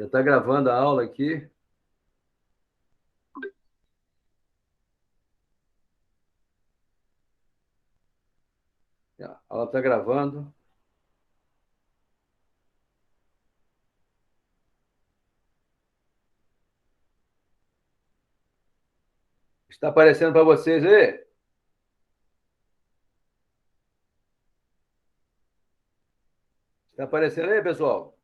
Já está gravando a aula aqui. A aula está gravando. Está aparecendo para vocês aí? Está aparecendo aí, pessoal?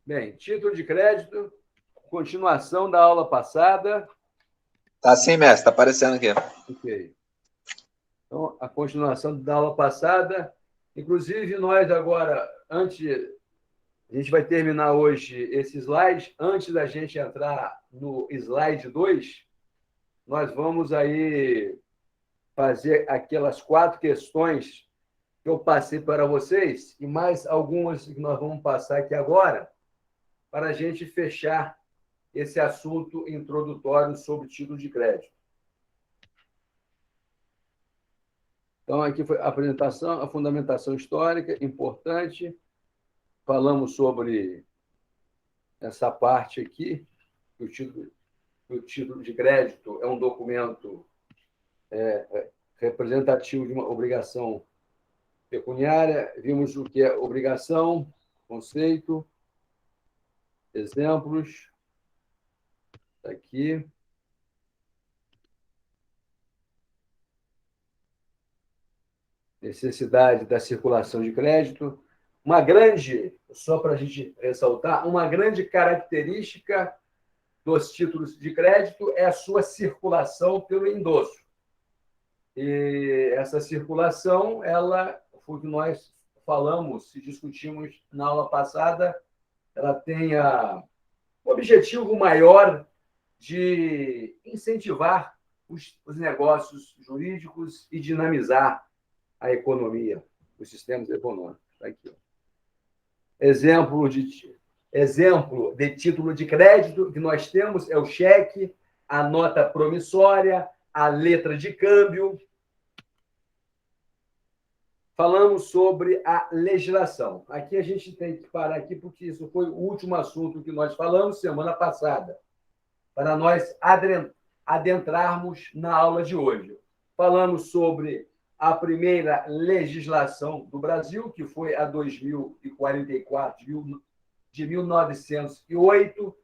Bem, título de crédito, continuação da aula passada. Tá sim, mestre, tá aparecendo aqui. Ok. Então, a continuação da aula passada. Inclusive, nós agora, a gente vai terminar hoje esse slide. Antes da gente entrar no slide 2, nós vamos aí fazer aquelas 4 questões que eu passei para vocês e mais algumas que nós vamos passar aqui agora para a gente fechar esse assunto introdutório sobre título de crédito. Então, aqui foi a apresentação, a fundamentação histórica, importante. Falamos sobre essa parte aqui, que o título de crédito é um documento representativo de uma obrigação pecuniária. Vimos o que é obrigação, conceito, exemplos. Está aqui. Necessidade da circulação de crédito. Uma grande, só para a gente ressaltar, uma grande característica dos títulos de crédito é a sua circulação pelo endosso. E essa circulação, ela foi o que nós falamos e discutimos na aula passada, ela tem o objetivo maior de incentivar os negócios jurídicos e dinamizar a economia, os sistemas econômicos. Está aqui. Exemplo de título de crédito que nós temos é o cheque, a nota promissória, a letra de câmbio. Falamos sobre a legislação. Aqui a gente tem que parar aqui, porque isso foi o último assunto que nós falamos semana passada, para nós adentrarmos na aula de hoje. Falamos sobre a primeira legislação do Brasil, que foi a 2044, de 1908.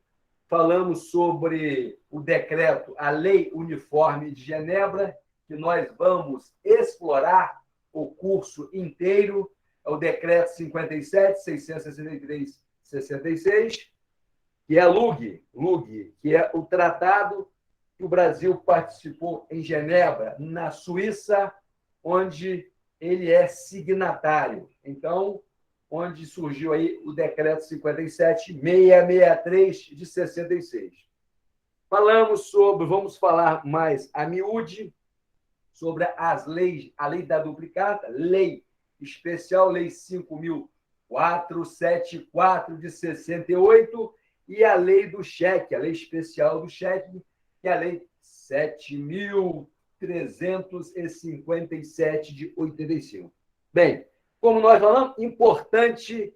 Falamos sobre o decreto, a Lei Uniforme de Genebra, que nós vamos explorar o curso inteiro, é o decreto 57, 663, 66, que é a LUG, que é o tratado que o Brasil participou em Genebra, na Suíça, onde ele é signatário. Então, onde surgiu aí o decreto 57.663 de 66. Vamos falar mais a miúde sobre as leis, a lei da duplicata, lei especial, lei 5.474 de 68, e a lei do cheque, a lei especial do cheque, que é a lei 7.357 de 85. Bem, como nós falamos, importante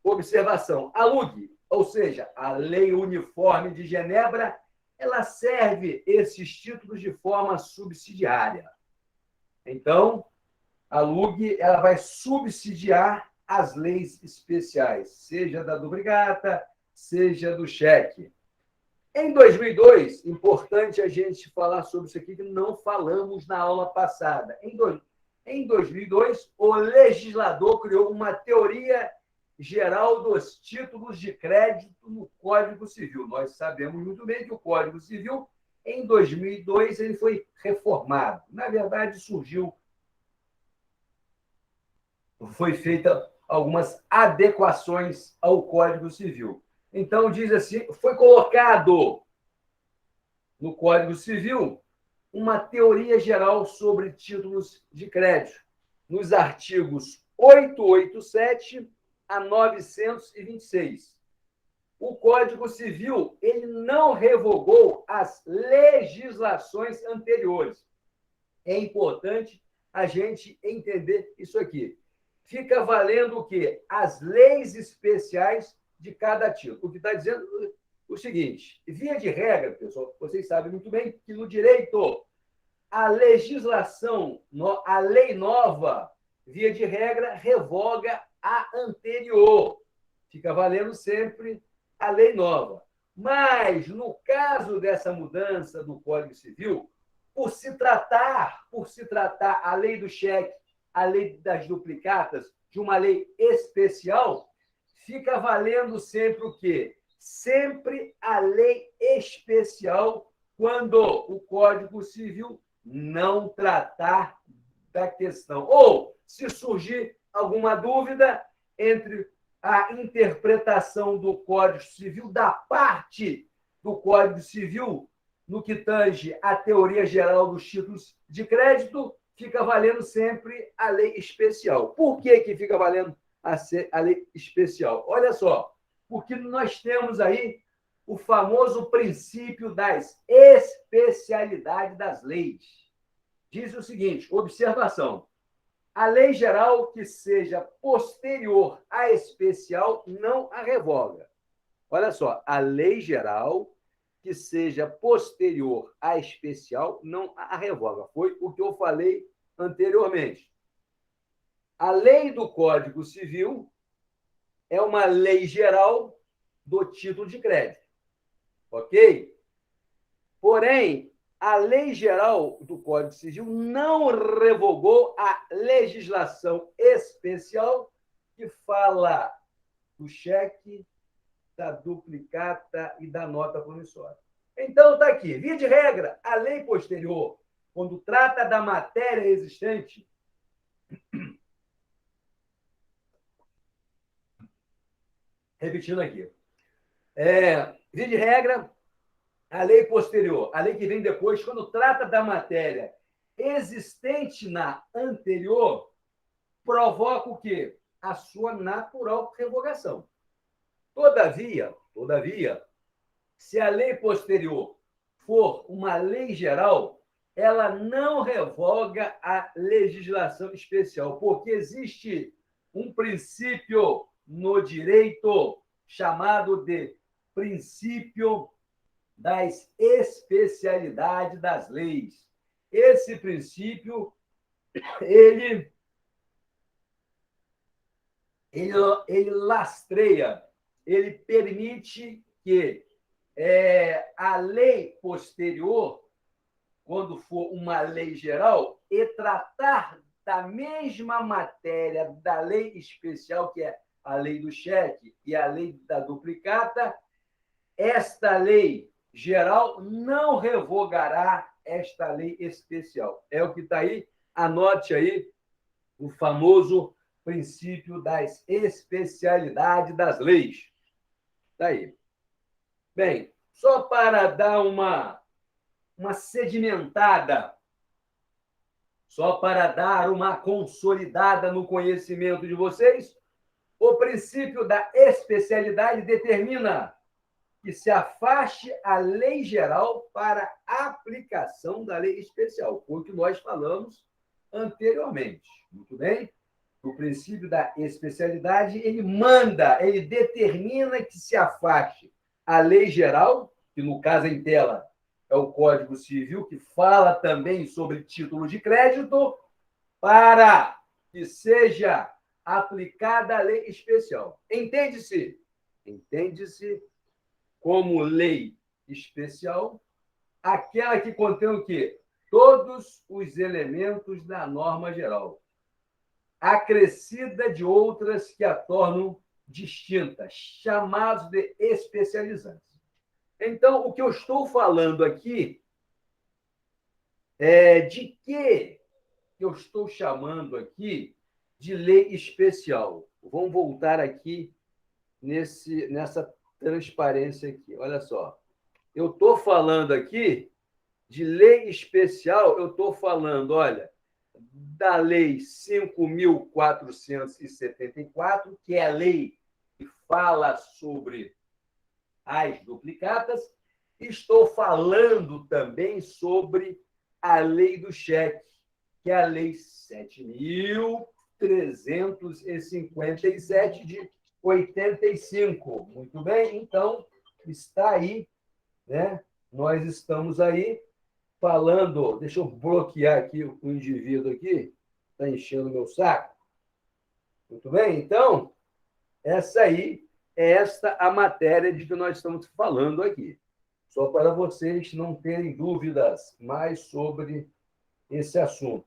observação. A LUG, ou seja, a Lei Uniforme de Genebra, ela serve esses títulos de forma subsidiária. Então, a LUG ela vai subsidiar as leis especiais, seja da duplicata, seja do cheque. Em 2002, importante a gente falar sobre isso aqui, que não falamos na aula passada. Em 2002, o legislador criou uma teoria geral dos títulos de crédito no Código Civil. Nós sabemos muito bem que o Código Civil, em 2002, ele foi reformado. Na verdade, foi feita algumas adequações ao Código Civil. Então, diz assim, foi colocado no Código Civil uma teoria geral sobre títulos de crédito, nos artigos 887 a 926. O Código Civil ele não revogou as legislações anteriores. É importante a gente entender isso aqui. fica valendo o quê? As leis especiais de cada título. O que está dizendo o seguinte, via de regra, pessoal, vocês sabem muito bem que no direito, a legislação, a lei nova, via de regra, revoga a anterior. Fica valendo sempre a lei nova. Mas, no caso dessa mudança do Código Civil, por se tratar a lei do cheque, a lei das duplicatas, de uma lei especial, fica valendo sempre o quê? Sempre a lei especial quando o Código Civil não tratar da questão. Ou, se surgir alguma dúvida entre a interpretação do Código Civil, da parte do Código Civil, no que tange à teoria geral dos títulos de crédito, fica valendo sempre a lei especial. Por que fica valendo a lei especial? Olha só, porque nós temos aí o famoso princípio das especialidades das leis. Diz o seguinte, observação, a lei geral que seja posterior à especial não a revoga. Olha só, a lei geral que seja posterior à especial não a revoga. Foi o que eu falei anteriormente. A lei do Código Civil é uma lei geral do título de crédito. Ok? Porém, a lei geral do Código Civil não revogou a legislação especial que fala do cheque, da duplicata e da nota promissória. Então, está aqui. Via de regra, a lei posterior, quando trata da matéria existente, repetindo aqui, via de regra, a lei posterior, a lei que vem depois, quando trata da matéria existente na anterior, provoca o quê? A sua natural revogação. Todavia, se a lei posterior for uma lei geral, ela não revoga a legislação especial, porque existe um princípio no direito chamado de princípio das especialidades das leis. Esse princípio, ele lastreia, ele permite que a lei posterior, quando for uma lei geral, e tratar da mesma matéria da lei especial, que é a lei do cheque e a lei da duplicata, esta lei geral não revogará esta lei especial. É o que está aí, anote aí o famoso princípio das especialidades das leis. Está aí. Bem, só para dar uma sedimentada, só para dar uma consolidada no conhecimento de vocês, o princípio da especialidade determina que se afaste a lei geral para aplicação da lei especial, foi o que nós falamos anteriormente. Muito bem? O princípio da especialidade, ele determina que se afaste a lei geral, que no caso em tela é o Código Civil, que fala também sobre título de crédito, para que seja aplicada a lei especial. Entende-se como lei especial aquela que contém o quê? Todos os elementos da norma geral, acrescida de outras que a tornam distinta, chamados de especializantes. Então, o que eu estou falando aqui é de que eu estou chamando aqui de lei especial. Vamos voltar aqui nessa transparência aqui. Olha só. Eu estou falando aqui de lei especial, eu estou falando, olha, da Lei 5.474, que é a lei que fala sobre as duplicatas. Estou falando também sobre a lei do cheque, que é a Lei 7.000 1357 de 85. Muito bem? Então, está aí, né? Nós estamos aí falando. Deixa eu bloquear aqui o indivíduo aqui, está enchendo o meu saco. Muito bem? Então, esta a matéria de que nós estamos falando aqui. Só para vocês não terem dúvidas mais sobre esse assunto.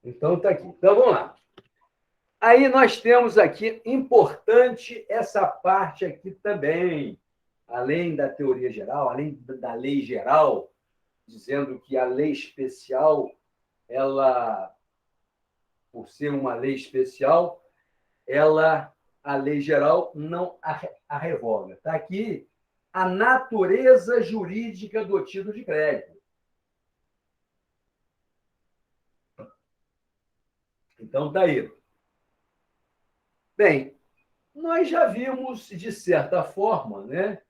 Então, está aqui. Então, vamos lá. Aí nós temos aqui, importante essa parte aqui também, além da teoria geral, além da lei geral, dizendo que a lei especial, ela, por ser uma lei especial, a lei geral não a revoga. Está aqui a natureza jurídica do título de crédito. Então, está aí. Bem, nós já vimos, de certa forma, né,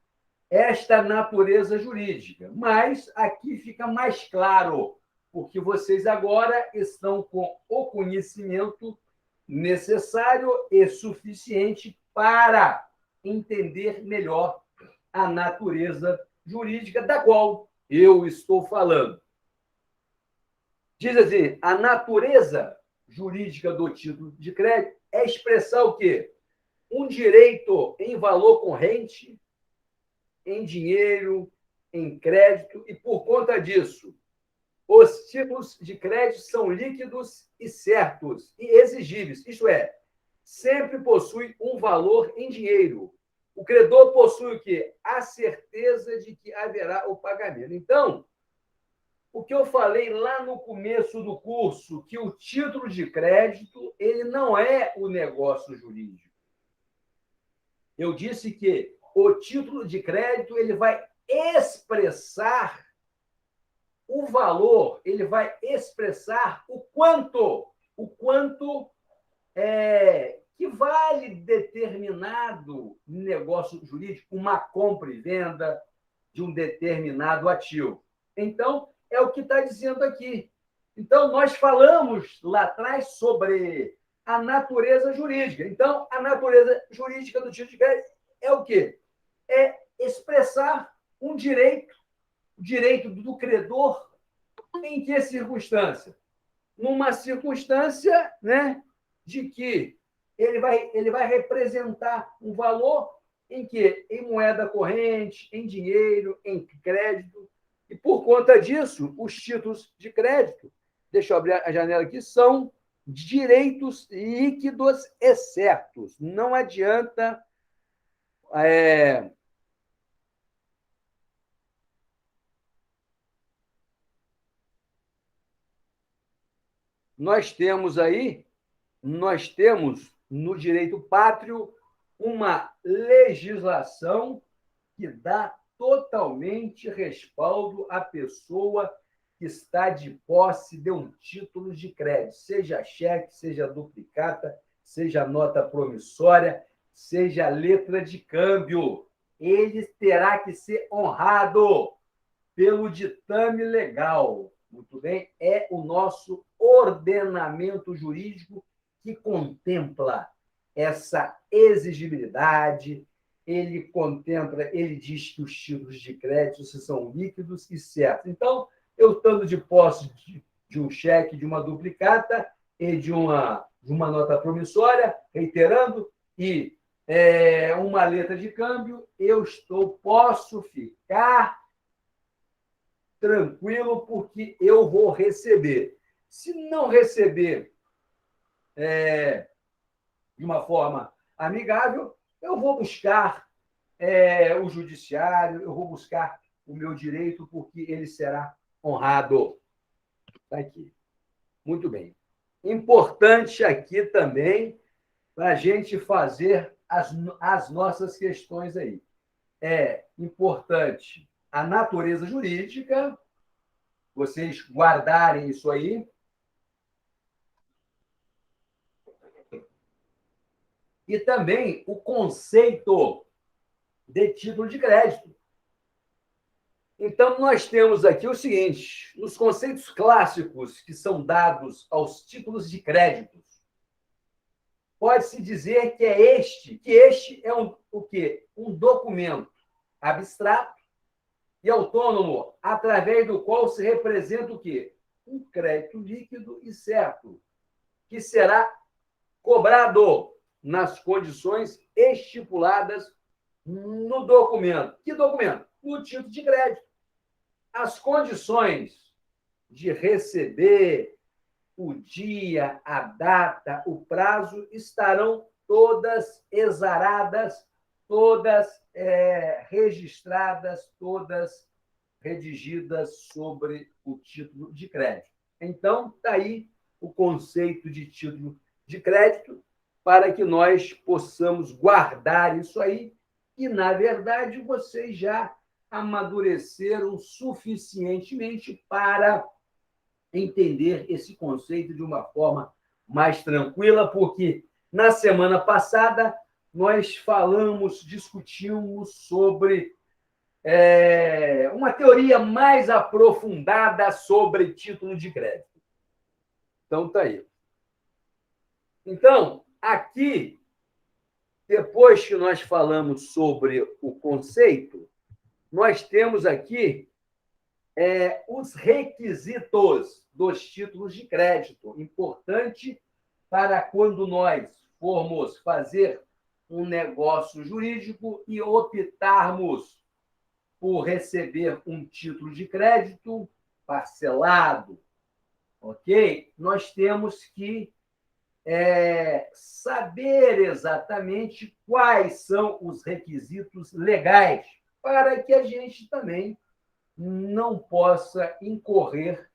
esta natureza jurídica, mas aqui fica mais claro, porque vocês agora estão com o conhecimento necessário e suficiente para entender melhor a natureza jurídica da qual eu estou falando. Diz assim, a natureza jurídica do título de crédito é expressar o quê? Um direito em valor corrente, em dinheiro, em crédito, e por conta disso, os títulos de crédito são líquidos e certos e exigíveis, isto é, sempre possui um valor em dinheiro. O credor possui o quê? A certeza de que haverá o pagamento. Então, o que eu falei lá no começo do curso, que o título de crédito ele não é o negócio jurídico. Eu disse que o título de crédito ele vai expressar o valor, ele vai expressar o quanto que vale determinado negócio jurídico, uma compra e venda de um determinado ativo. Então, é o que está dizendo aqui. Então, nós falamos lá atrás sobre a natureza jurídica. Então, a natureza jurídica do título de crédito é o quê? É expressar um direito, o direito do credor, em que circunstância? Numa circunstância, né, de que ele vai representar um valor em que? Em moeda corrente, em dinheiro, em crédito. E, por conta disso, os títulos de crédito, deixa eu abrir a janela aqui, são direitos líquidos e certos. Não adianta nós temos no direito pátrio uma legislação que dá totalmente respaldo à pessoa que está de posse de um título de crédito, seja cheque, seja duplicata, seja nota promissória, seja letra de câmbio. Ele terá que ser honrado pelo ditame legal. Muito bem? É o nosso ordenamento jurídico que contempla essa exigibilidade, ele diz que os títulos de crédito são líquidos e certos. Então, eu estando de posse de um cheque, de uma duplicata e de uma nota promissória, reiterando, e uma letra de câmbio, posso ficar tranquilo porque eu vou receber. Se não receber de uma forma amigável, eu vou buscar o judiciário, eu vou buscar o meu direito, porque ele será honrado. Está aqui. Muito bem. Importante aqui também, para a gente fazer as nossas questões aí. É importante a natureza jurídica, vocês guardarem isso aí. E também o conceito de título de crédito. Então, nós temos aqui o seguinte: nos conceitos clássicos que são dados aos títulos de créditos, pode-se dizer que este é o quê? Um documento abstrato e autônomo, através do qual se representa o quê? Um crédito líquido e certo, que será cobrado nas condições estipuladas no documento. Que documento? No título de crédito. As condições de receber, o dia, a data, o prazo estarão todas exaradas, todas registradas, todas redigidas sobre o título de crédito. Então, está aí o conceito de título de crédito para que nós possamos guardar isso aí e, na verdade, vocês já amadureceram suficientemente para entender esse conceito de uma forma mais tranquila, porque na semana passada nós discutimos sobre uma teoria mais aprofundada sobre título de crédito. Então, está aí. Então, aqui, depois que nós falamos sobre o conceito, nós temos aqui os requisitos dos títulos de crédito. Importante para quando nós formos fazer um negócio jurídico e optarmos por receber um título de crédito parcelado, ok? Nós temos que saber exatamente quais são os requisitos legais para que a gente também não possa incorrer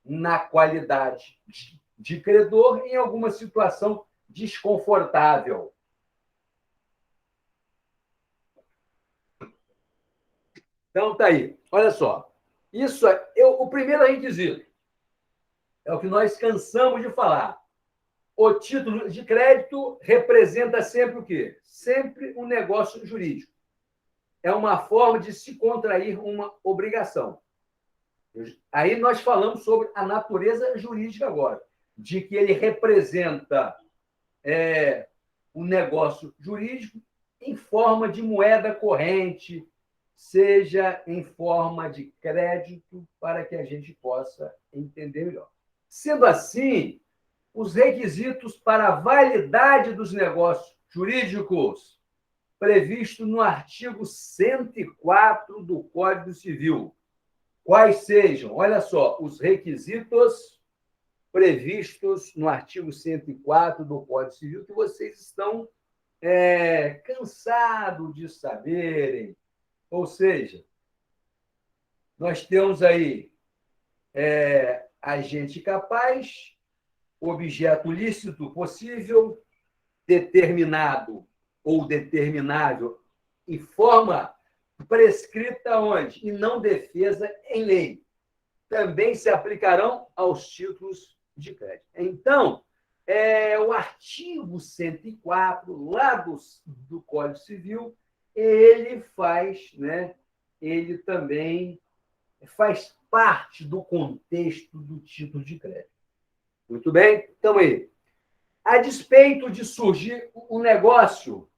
na qualidade de credor em alguma situação desconfortável. Então, tá aí. Olha só. Isso o primeiro requisito é o que nós cansamos de falar. O título de crédito representa sempre o quê? Sempre um negócio jurídico. É uma forma de se contrair uma obrigação. Aí nós falamos sobre a natureza jurídica agora, de que ele representa um negócio jurídico em forma de moeda corrente, seja em forma de crédito, para que a gente possa entender melhor. Sendo assim, os requisitos para a validade dos negócios jurídicos previsto no artigo 104 do Código Civil. Quais sejam, olha só, os requisitos previstos no artigo 104 do Código Civil, que vocês estão cansados de saberem. Ou seja, nós temos aí agente capaz, objeto lícito possível, determinado ou determinável em forma prescrita onde? E não defesa em lei. Também se aplicarão aos títulos de crédito. Então, o artigo 104, lá do Código Civil, ele também faz parte do contexto do título de crédito. Muito bem? Então, aí, a despeito de surgir um negócio,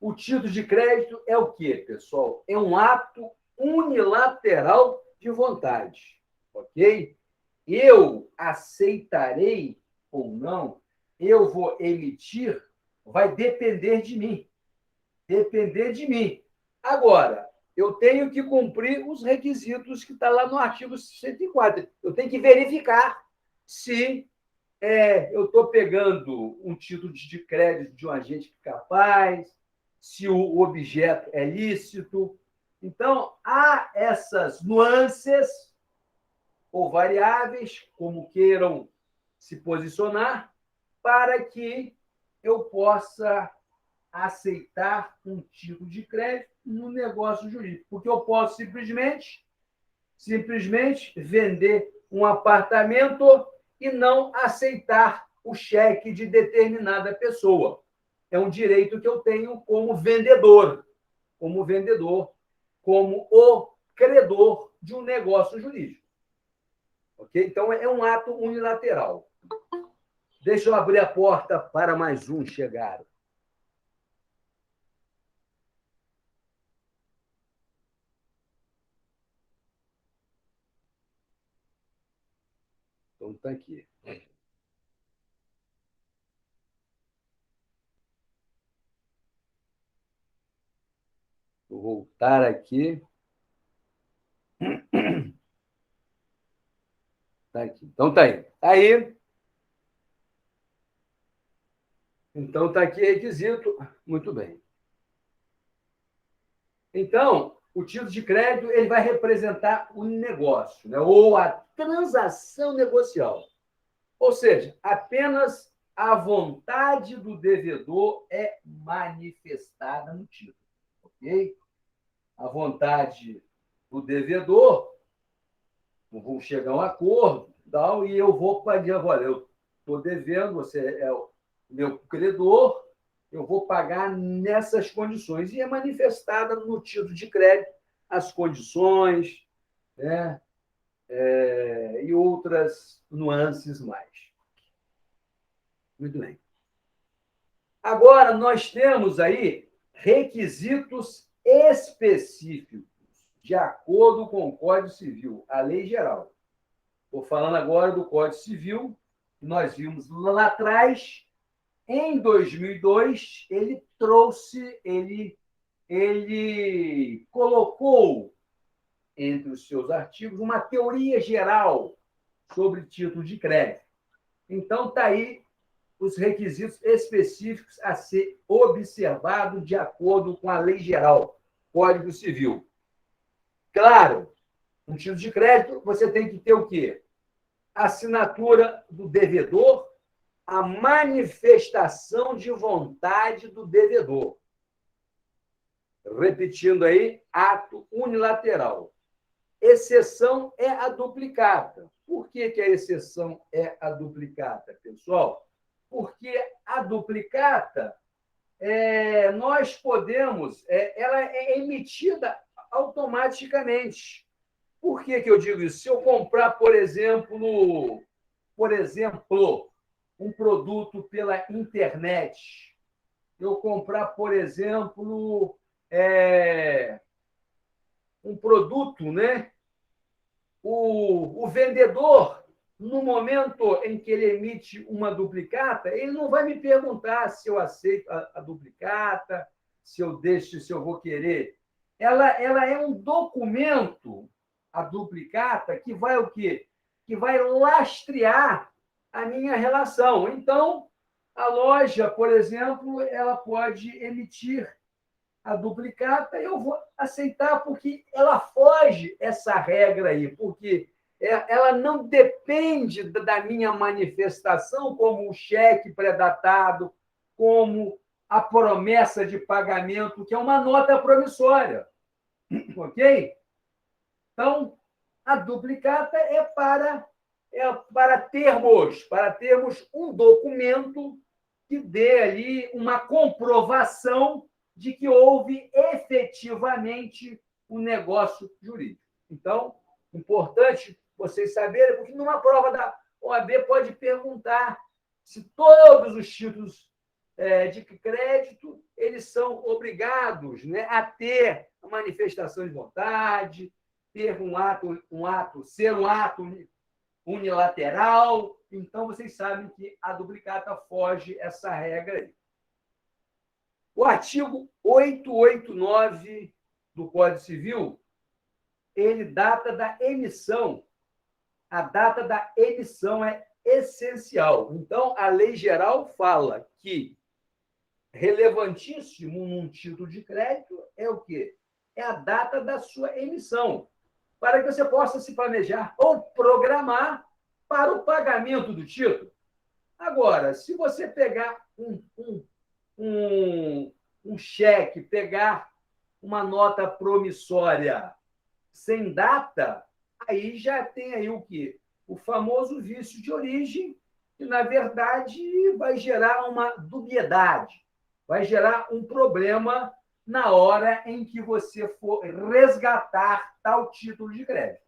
o título de crédito é o quê, pessoal? É um ato unilateral de vontade, ok? Eu aceitarei ou não, eu vou emitir, vai depender de mim. Depender de mim. Agora, eu tenho que cumprir os requisitos que está lá no artigo 104. Eu tenho que verificar se eu estou pegando um título de crédito de um agente capaz, se o objeto é lícito. Então, há essas nuances ou variáveis, como queiram se posicionar, para que eu possa aceitar um título de crédito no negócio jurídico. Porque eu posso simplesmente vender um apartamento e não aceitar o cheque de determinada pessoa. É um direito que eu tenho como vendedor, como o credor de um negócio jurídico. Ok? Então, é um ato unilateral. Deixa eu abrir a porta para mais um chegar. Então, está aqui. Vou voltar aqui. Tá aqui. Então, tá aí. Aí. Então, está aqui requisito. Muito bem. Então, o título de crédito ele vai representar o negócio, né? Ou a transação negocial. Ou seja, apenas a vontade do devedor é manifestada no título. Ok? A vontade do devedor, vou chegar a um acordo, tal, e eu vou pagar, olha, eu estou devendo, você é o meu credor, eu vou pagar nessas condições. E é manifestada no título de crédito as condições, né? E outras nuances mais. Muito bem. Agora, nós temos aí requisitos específicos, de acordo com o Código Civil, a lei geral. Estou falando agora do Código Civil, que nós vimos lá atrás. Em 2002, ele colocou entre os seus artigos uma teoria geral sobre título de crédito. Então, está aí os requisitos específicos a ser observado de acordo com a lei geral, Código Civil. Claro, no título de crédito, você tem que ter o quê? A assinatura do devedor, a manifestação de vontade do devedor. Repetindo aí, ato unilateral. Exceção é a duplicata. Por que a exceção é a duplicata, pessoal? Porque a duplicata, nós podemos, ela é emitida automaticamente. Por que eu digo isso? Se eu comprar, por exemplo, um produto pela internet, eu comprar, por exemplo, um produto, né? O vendedor, no momento em que ele emite uma duplicata, ele não vai me perguntar se eu aceito a duplicata, se eu deixo, se eu vou querer. Ela é um documento, a duplicata, que vai o quê? Que vai lastrear a minha relação. Então, a loja, por exemplo, ela pode emitir a duplicata, eu vou aceitar porque ela foge essa regra aí, porque ela não depende da minha manifestação, como o cheque pré-datado, como a promessa de pagamento, que é uma nota promissória. Ok? Então, a duplicata é para termos um documento que dê ali uma comprovação de que houve efetivamente um negócio jurídico. Então, importante vocês saberem, porque numa prova da OAB pode perguntar se todos os títulos de crédito eles são obrigados, né, a ter a manifestação de vontade, ter ser um ato unilateral. Então, vocês sabem que a duplicata foge essa regra aí. O artigo 889 do Código Civil, ele data da emissão. A data da emissão é essencial. Então, a lei geral fala que relevantíssimo num título de crédito é o quê? É a data da sua emissão, para que você possa se planejar ou programar para o pagamento do título. Agora, se você pegar um cheque, pegar uma nota promissória sem data, aí já tem aí o quê? O famoso vício de origem, que, na verdade, vai gerar uma dubiedade, vai gerar um problema na hora em que você for resgatar tal título de crédito.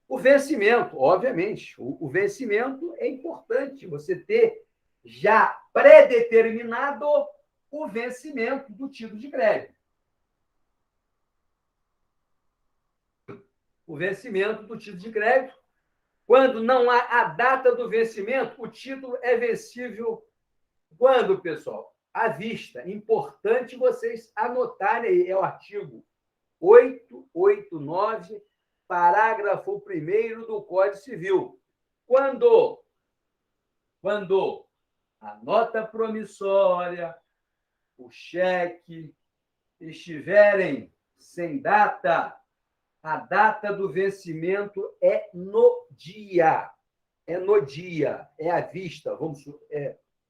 O vencimento, obviamente, o vencimento é importante você ter já pré-determinado o vencimento do título de crédito. O vencimento do título de crédito, quando não há a data do vencimento, o título é vencível quando, pessoal? À vista. Importante vocês anotarem aí, é o artigo 889, parágrafo 1º do Código Civil. Quando a nota promissória, o cheque estiverem sem data, a data do vencimento é no dia. É no dia, é à vista. No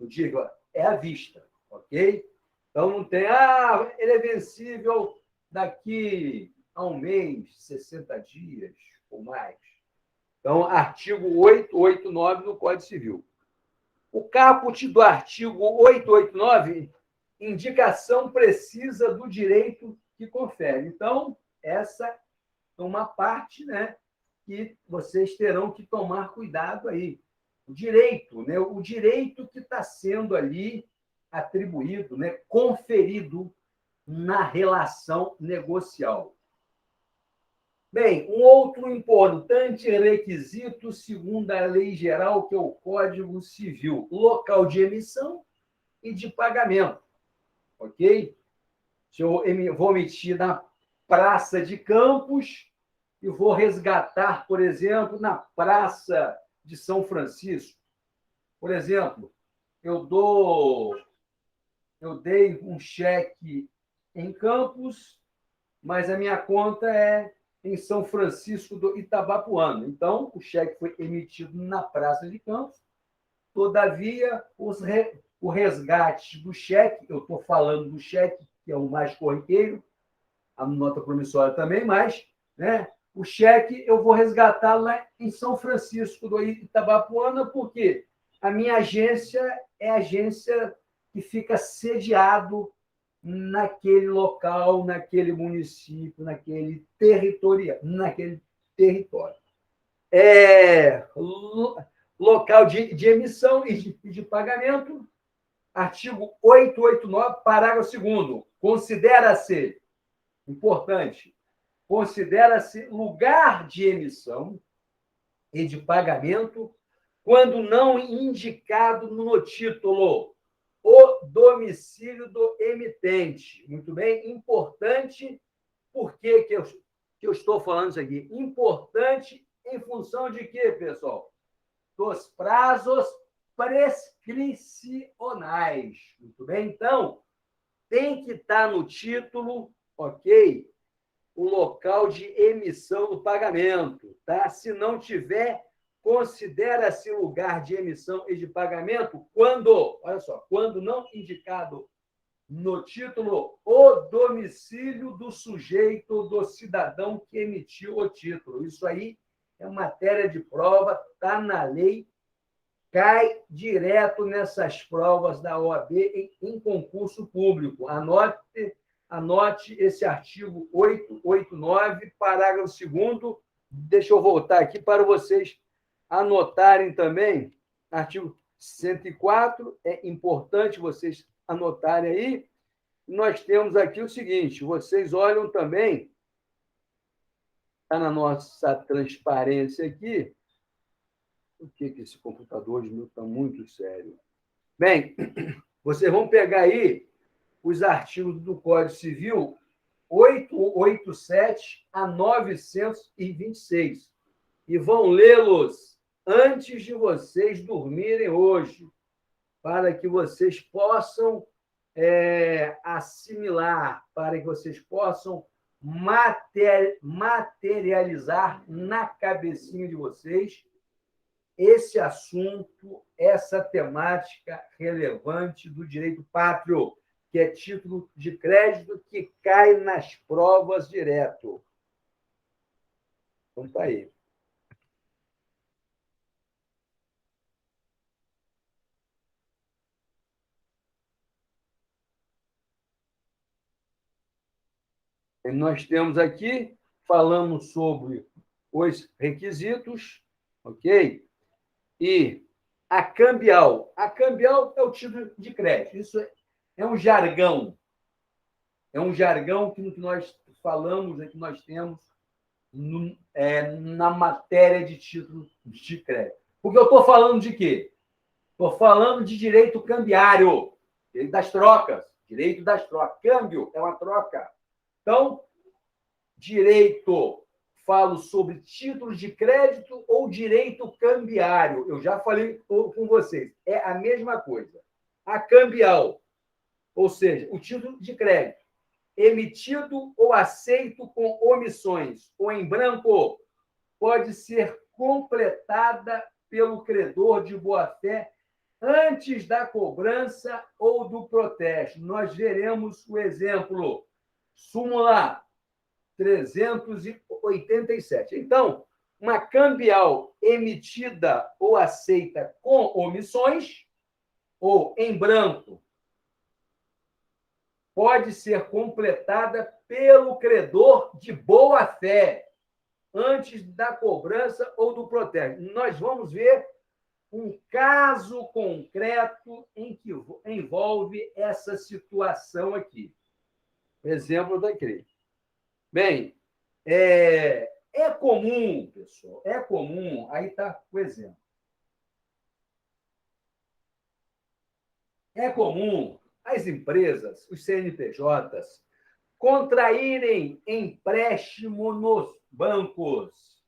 dia, é à vista, ok? Então não tem, ele é vencível daqui a um mês, 60 dias ou mais. Então, artigo 889 do Código Civil. O caput do artigo 889, indicação precisa do direito que confere. Então, essa é uma parte, né, que vocês terão que tomar cuidado aí. O direito, né, o direito que está sendo ali atribuído, né, conferido na relação negocial. Bem, um outro importante requisito, segundo a lei geral, que é o Código Civil, local de emissão e de pagamento, ok? Se eu vou emitir na Praça de Campos e vou resgatar, por exemplo, na Praça de São Francisco. Por exemplo, eu dei um cheque em Campos, mas a minha conta é em São Francisco do Itabapoana. Então, o cheque foi emitido na Praça de Campos. Todavia, o resgate do cheque, eu estou falando do cheque, que é o mais corriqueiro, a nota promissória também, mas, né, o cheque eu vou resgatar lá em São Francisco do Itabapoana, porque a minha agência é a agência que fica sediado naquele local, naquele município, naquele território. Local de emissão e de pagamento, artigo 889, parágrafo 2º. Considera-se, importante, considera-se lugar de emissão e de pagamento quando não indicado no título o domicílio do emitente. Muito bem, importante. Por que eu estou falando isso aqui? Importante em função de quê, pessoal? Dos prazos prescricionais. Muito bem? Então, tem que estar no título, ok? O local de emissão do pagamento, tá? Se não tiver, considera-se lugar de emissão e de pagamento quando, olha só, quando não indicado no título o domicílio do sujeito, do cidadão que emitiu o título. Isso aí é matéria de prova, está na lei, cai direto nessas provas da OAB em concurso público. Anote esse artigo 889, parágrafo 2º. Deixa eu voltar aqui para vocês anotarem também. Artigo 104, é importante vocês anotarem aí. Nós temos aqui o seguinte, vocês olham também, está na nossa transparência aqui, por que esse computador de meu está muito sério? Bem, vocês vão pegar aí os artigos do Código Civil 887 a 926 e vão lê-los antes de vocês dormirem hoje, para que vocês possam assimilar, para que vocês possam materializar na cabecinha de vocês esse assunto, essa temática relevante do direito pátrio, que é título de crédito que cai nas provas direto. Então, tá aí. Nós temos aqui, falamos sobre os requisitos, ok? E a cambial. A cambial é o título de crédito. Isso é um jargão. É um jargão que nós falamos, que nós temos na matéria de título de crédito. Porque eu estou falando de quê? Estou falando de direito cambiário, direito das trocas. Direito das trocas. Câmbio é uma troca. Então, direito, falo sobre títulos de crédito ou direito cambiário. Eu já falei com vocês. É a mesma coisa. A cambial, ou seja, o título de crédito, emitido ou aceito com omissões ou em branco, pode ser completada pelo credor de boa-fé antes da cobrança ou do protesto. Nós veremos o exemplo. Súmula 387. Então, uma cambial emitida ou aceita com omissões ou em branco pode ser completada pelo credor de boa-fé antes da cobrança ou do protesto. Nós vamos ver um caso concreto em que envolve essa situação aqui. Exemplo daqui. Bem, é comum, pessoal, é comum, aí está o exemplo. É comum as empresas, os CNPJs, contraírem empréstimo nos bancos.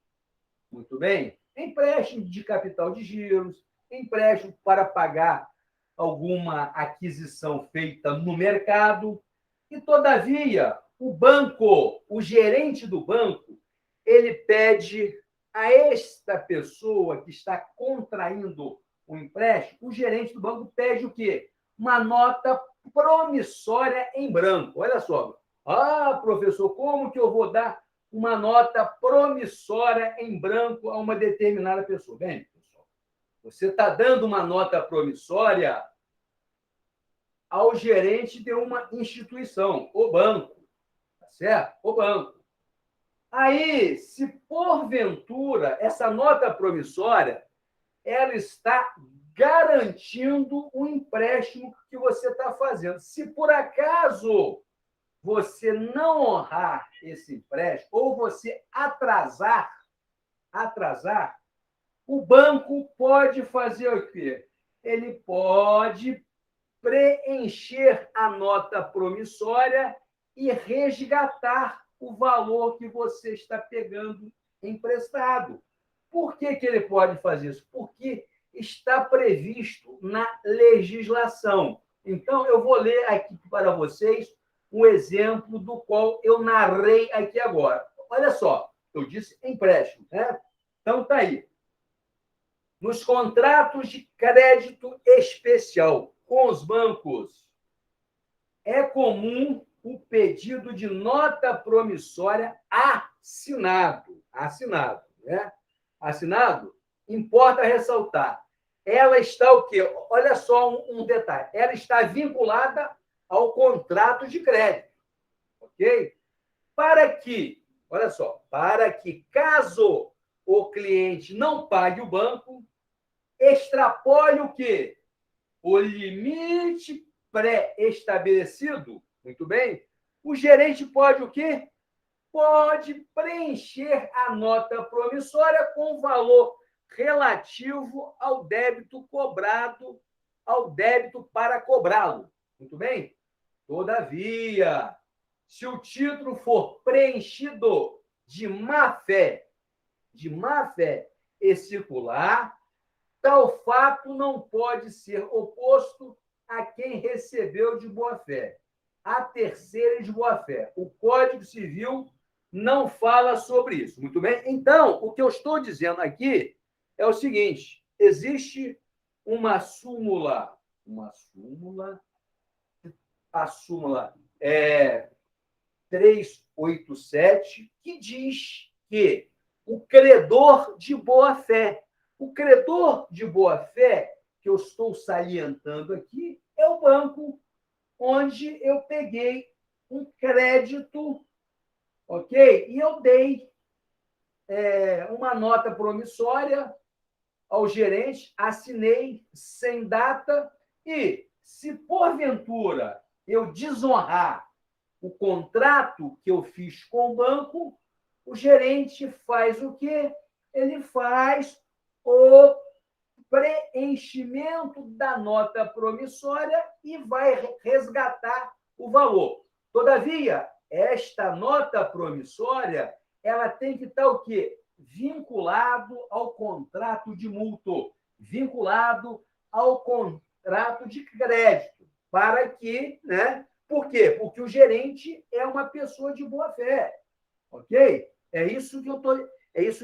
Muito bem? Empréstimo de capital de giros, empréstimo para pagar alguma aquisição feita no mercado. E, todavia, o banco, o gerente do banco, ele pede a esta pessoa que está contraindo o empréstimo, o gerente do banco pede o quê? Uma nota promissória em branco. Olha só. Ah, professor, como que eu vou dar uma nota promissória em branco a uma determinada pessoa? Bem, pessoal, você está dando uma nota promissória ao gerente de uma instituição, o banco, tá certo? O banco. Aí, se porventura essa nota promissória ela está garantindo o empréstimo que você está fazendo. Se por acaso você não honrar esse empréstimo ou você atrasar, o banco pode fazer o quê? Ele pode preencher a nota promissória e resgatar o valor que você está pegando emprestado. Por que ele pode fazer isso? Porque está previsto na legislação. Então, eu vou ler aqui para vocês um exemplo do qual eu narrei aqui agora. Olha só, eu disse empréstimo, né? Então, está aí. Nos contratos de crédito especial com os bancos, é comum o pedido de nota promissória assinado, né? Assinado, importa ressaltar. Ela está o quê? Olha só um detalhe. Ela está vinculada ao contrato de crédito, ok? Olha só, para que caso o cliente não pague o banco, extrapole o quê? O limite pré-estabelecido, muito bem, o gerente pode o quê? Pode preencher a nota promissória com o valor relativo ao débito cobrado, ao débito para cobrá-lo. Muito bem? Todavia, se o título for preenchido de má-fé e circular, tal fato não pode ser oposto a quem recebeu de boa-fé, a terceira de boa-fé. O Código Civil não fala sobre isso. Muito bem? Então, o que eu estou dizendo aqui é o seguinte: existe uma súmula, a súmula 387, que diz que o credor de boa-fé, que eu estou salientando aqui, é o banco onde eu peguei um crédito ok? E eu dei uma nota promissória ao gerente, assinei sem data e, se porventura eu desonrar o contrato que eu fiz com o banco, o gerente faz o quê? Ele faz o preenchimento da nota promissória e vai resgatar o valor. Todavia, esta nota promissória, ela tem que estar o quê? Vinculado ao contrato de mútuo, vinculado ao contrato de crédito, para que, né? Por quê? Porque o gerente é uma pessoa de boa fé, ok? É isso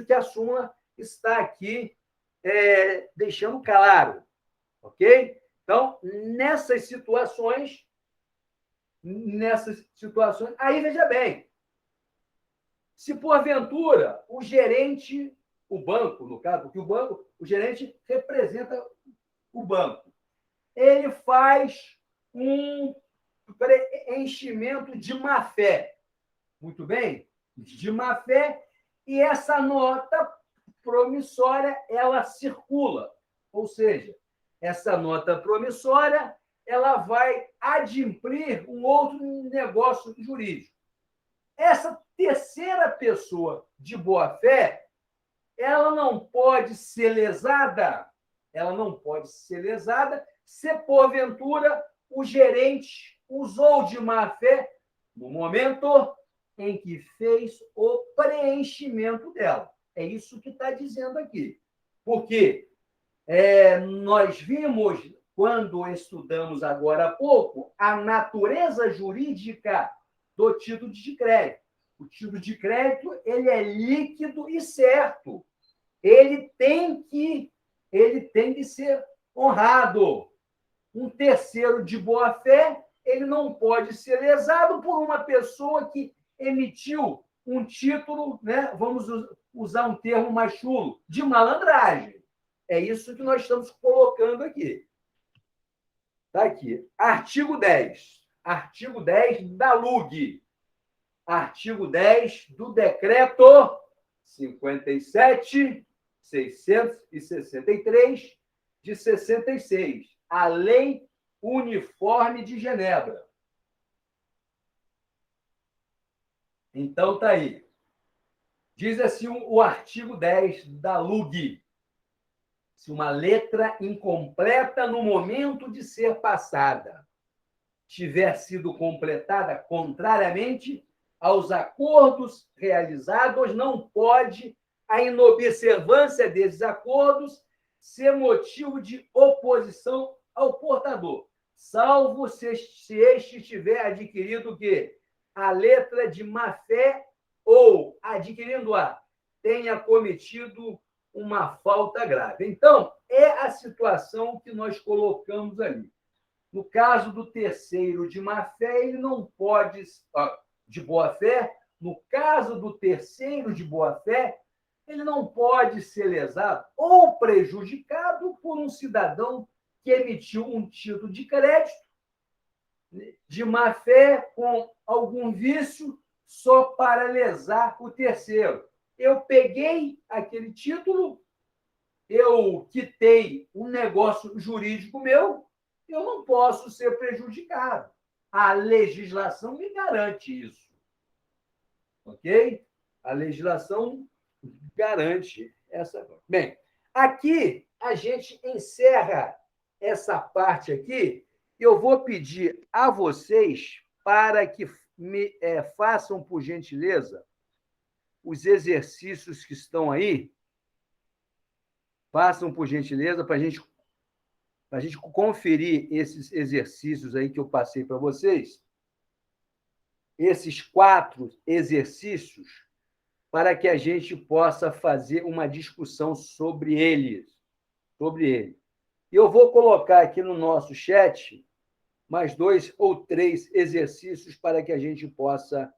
que a súmula está aqui deixando claro, ok? Então, nessas situações, aí veja bem, se porventura o gerente, o banco, no caso, porque o gerente representa o banco, ele faz um preenchimento de má-fé, muito bem? De má-fé, e essa nota promissória, ela circula, ou seja, essa nota promissória, ela vai adimplir um outro negócio jurídico. Essa terceira pessoa de boa-fé, ela não pode ser lesada, se porventura o gerente usou de má-fé no momento em que fez o preenchimento dela. É isso que está dizendo aqui. Porque nós vimos, quando estudamos agora há pouco, a natureza jurídica do título de crédito. O título de crédito ele é líquido e certo. Ele tem que ser honrado. Um terceiro de boa-fé, ele não pode ser lesado por uma pessoa que emitiu um título, né? Vamos usar um termo mais chulo, de malandragem. É isso que nós estamos colocando aqui. Está aqui. Artigo 10. Artigo 10 da LUG. Artigo 10 do Decreto 57.663, de 66. A Lei Uniforme de Genebra. Então, está aí. Diz assim o artigo 10 da LUG. Se uma letra incompleta no momento de ser passada tiver sido completada contrariamente aos acordos realizados, não pode a inobservância desses acordos ser motivo de oposição ao portador, salvo se este tiver adquirido o quê? A letra de má-fé ou, adquirindo-a, tenha cometido uma falta grave. Então, é a situação que nós colocamos ali. No caso do terceiro de má-fé, ele não pode, de boa-fé, no caso do terceiro de boa-fé, ele não pode ser lesado ou prejudicado por um cidadão que emitiu um título de crédito de má-fé com algum vício só para lesar o terceiro. Eu peguei aquele título, eu quitei um negócio jurídico meu, eu não posso ser prejudicado. A legislação me garante isso. Ok? A legislação garante essa. Bem, aqui a gente encerra essa parte aqui. Eu vou pedir a vocês para que me façam, por gentileza, os exercícios que estão aí. Façam, por gentileza, para a gente conferir esses exercícios aí que eu passei para vocês. Esses 4 exercícios, para que a gente possa fazer uma discussão sobre eles. Eu vou colocar aqui no nosso chat mais 2 ou 3 exercícios para que a gente possa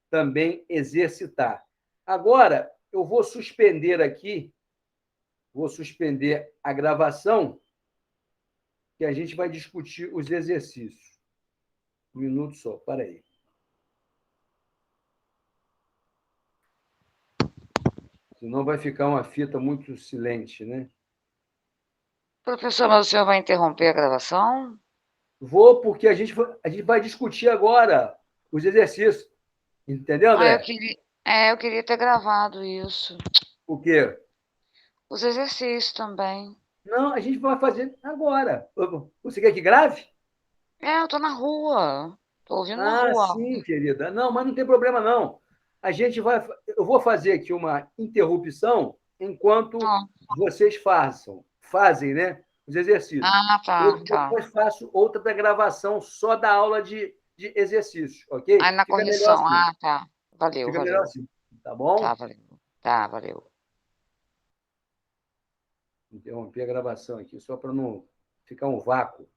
também exercitar. Agora, eu vou suspender aqui, a gravação, que a gente vai discutir os exercícios. Um minuto só, para aí. Senão vai ficar uma fita muito silente, né? Professor, mas o senhor vai interromper a gravação? Vou, porque a gente vai discutir agora os exercícios. Entendeu, Ah, André? eu queria ter gravado isso. O quê? Os exercícios também. Não, a gente vai fazer agora. Você quer que grave? Eu tô na rua. Tô ouvindo na Ah, rua. sim, querida. Não, mas não tem problema, não. A gente vai. Eu vou fazer aqui uma interrupção enquanto Ah, vocês fazem, né? Os exercícios. tá, Eu tá. depois faço outra da gravação só da aula de exercícios, ok? Aí na Fica melhor correção. assim. Ah, tá. Valeu, Fica melhor valeu. assim. Tá Tá, bom? valeu. Tá, valeu. Interrompi a gravação aqui, só para não ficar um vácuo.